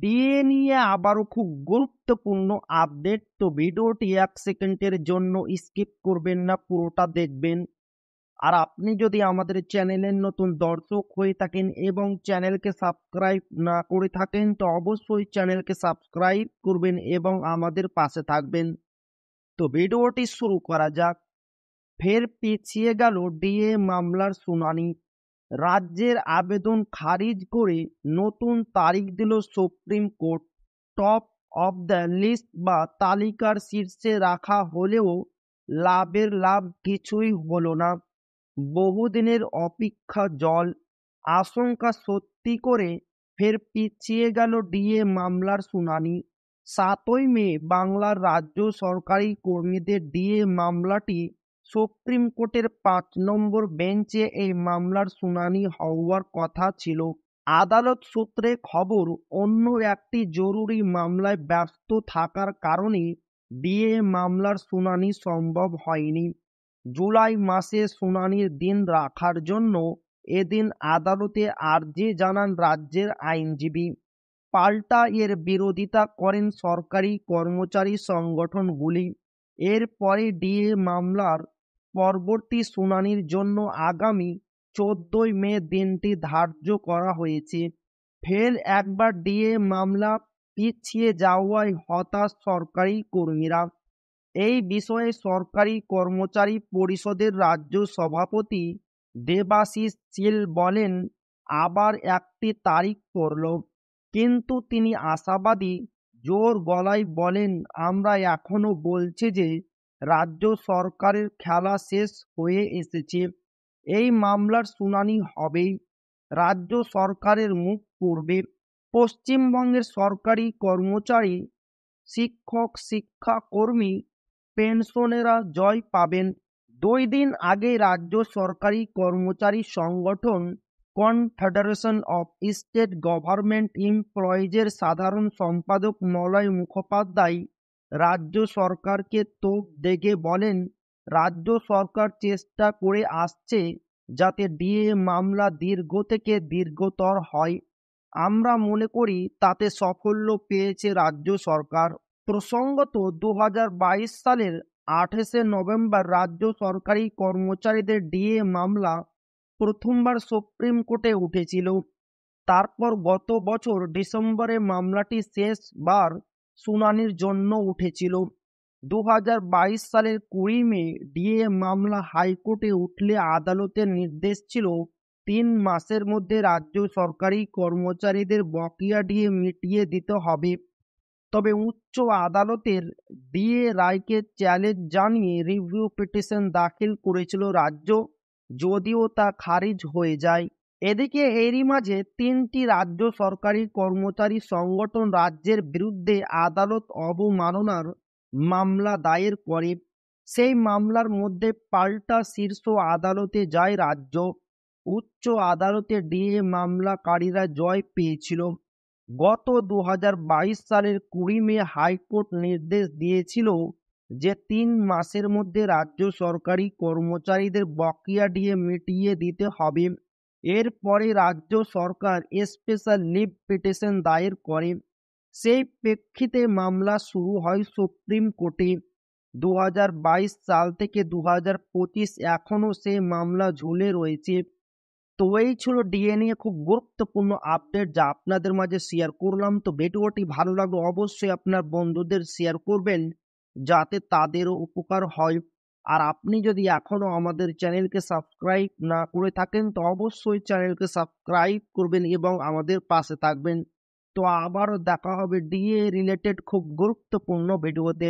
DA নিয়ে আবারও খুব গুরুত্বপূর্ণ আপডেট। তো ভিডিওটি 1 সেকেন্ডের জন্য স্কিপ করবেন না, পুরোটা দেখবেন। আর আপনি যদি আমাদের চ্যানেলের নতুন দর্শক হয়ে থাকেন এবং চ্যানেলকে সাবস্ক্রাইব না করে থাকেন, তো অবশ্যই চ্যানেলকে সাবস্ক্রাইব করবেন এবং আমাদের পাশে থাকবেন। তো ভিডিওটি শুরু করা যাক। ফের পিছিয়ে গেল ডিএ মামলার শুনানি। রাজ্যের আবেদন খারিজ করে নতুন তারিখ দিল supreme court. Top of the list বা তালিকার শীর্ষে রাখা হলেও লাভের লাভ কিছুই হলো না। বহুদিনের অপেক্ষা জল। আশঙ্কা সত্যি করে ফের পিছিয়ে গেল ডিএ মামলার শুনানি। 7ই মে বাংলার রাজ্য সরকারি কর্মীদের ডিএ মামলাটি সুপ্রিম কোর্টের 5 নম্বর বেঞ্চে এই মামলার শুনানি হওয়ার কথা ছিল। আদালত সূত্রে খবর, অন্য একটি জরুরি মামলায় ব্যস্ত থাকার কারণে ডিএ মামলার শুনানি সম্ভব হয়নি। জুলাই মাসে শুনানির দিন রাখার জন্য এদিন আদালতে আর্জি জানান রাজ্যের আইনজীবী। পাল্টা এর বিরোধিতা করেন সরকারি কর্মচারী সংগঠনগুলি। এরপরে ডিএ মামলার পরবর্তী শুনানির জন্য আগামী 14ই মে দিনটি ধার্য করা হয়েছে। ফের একবার ডিএ মামলা পিছিয়ে যাওয়ায় হতাশ সরকারি কর্মীরা। এই বিষয়ে সরকারি কর্মচারী পরিষদের রাজ্য সভাপতি দেবাশিস শীল বলেন, আবার একটি তারিখ পড়ল। কিন্তু তিনি আশাবাদী। জোর গলায় বলেন, আমরা এখনো বলছি যে রাজ্য সরকারের খেলা শেষ হয়ে এসেছে। এই মামলার শুনানি হবেই। রাজ্য সরকারের মুখ পড়বে। পশ্চিমবঙ্গের সরকারি কর্মচারী, শিক্ষক, শিক্ষাকর্মী, পেনশনেরা জয় পাবেন। 2 দিন আগে রাজ্য সরকারি কর্মচারী সংগঠন কনফেডারেশন অফ স্টেট গভর্নমেন্ট এমপ্লয়িজের সাধারণ সম্পাদক মলয় মুখোপাধ্যায় রাজ্য সরকারকে তোপ দেগে বলেন, রাজ্য সরকার চেষ্টা করে আসছে যাতে ডিএ মামলা দীর্ঘ থেকে দীর্ঘতর হয়। আমরা মনে করি তাতে সাফল্য পেয়েছে রাজ্য সরকার। প্রসঙ্গত, 2022 সালের 28শে নভেম্বর রাজ্য সরকারি কর্মচারীদের ডিএ মামলা প্রথমবার সুপ্রিম কোর্টে উঠেছিল। তারপর গত বছর ডিসেম্বরে মামলাটি শেষবার শুনানির জন্য উঠেছিল। 2022 সালের 20 মে ডিএ মামলা হাইকোর্টে উঠলে আদালতের নির্দেশ ছিল 3 মাসের মধ্যে রাজ্য সরকারি কর্মচারীদের বকেয়া ডিএ মিটিয়ে দিতে হবে। তবে উচ্চ আদালতের ডিএ রায়কে চ্যালেঞ্জ জানিয়ে রিভিউ পিটিশন দাখিল করেছিল রাজ্য, যদিও তা খারিজ হয়ে যায়। এদিকে এরই মাঝে 3টি রাজ্য সরকারি কর্মচারী সংগঠন রাজ্যের বিরুদ্ধে আদালত অবমাননার মামলা দায়ের করে। সেই মামলার মধ্যে পাল্টা শীর্ষ আদালতে যায় রাজ্য। উচ্চ আদালতে ডিএ মামলাকারীরা জয় পেয়েছিল। গত 2022 সালের 20 মে হাইকোর্ট নির্দেশ দিয়েছিল যে 3 মাসের মধ্যে রাজ্য সরকারি কর্মচারীদের বকেয়া ডিএ মিটিয়ে দিতে হবে। এরপরে রাজ্য সরকার স্পেশাল লিভ পিটিশন দায়ের করে। সেই প্রেক্ষিতে মামলা শুরু হয় সুপ্রিম কোর্টে। 2022 সাল থেকে 2025 এখনও সেই মামলা ঝুলে রয়েছে। তো এই ছিল ডিএ নিয়ে খুব গুরুত্বপূর্ণ আপডেট, যা আপনাদের মাঝে শেয়ার করলাম। তো ভিডিওটি ভালো লাগলে অবশ্যই আপনার বন্ধুদের শেয়ার করবেন, যাতে তাদেরও উপকার হয়। আর আপনি যদি এখনো আমাদের চ্যানেলকে সাবস্ক্রাইব না করে থাকেন, তো অবশ্যই চ্যানেলকে সাবস্ক্রাইব করবেন এবং আমাদের পাশে থাকবেন। তো আবারও দেখা হবে ডিএ রিলেটেড খুব গুরুত্বপূর্ণ ভিডিওতে।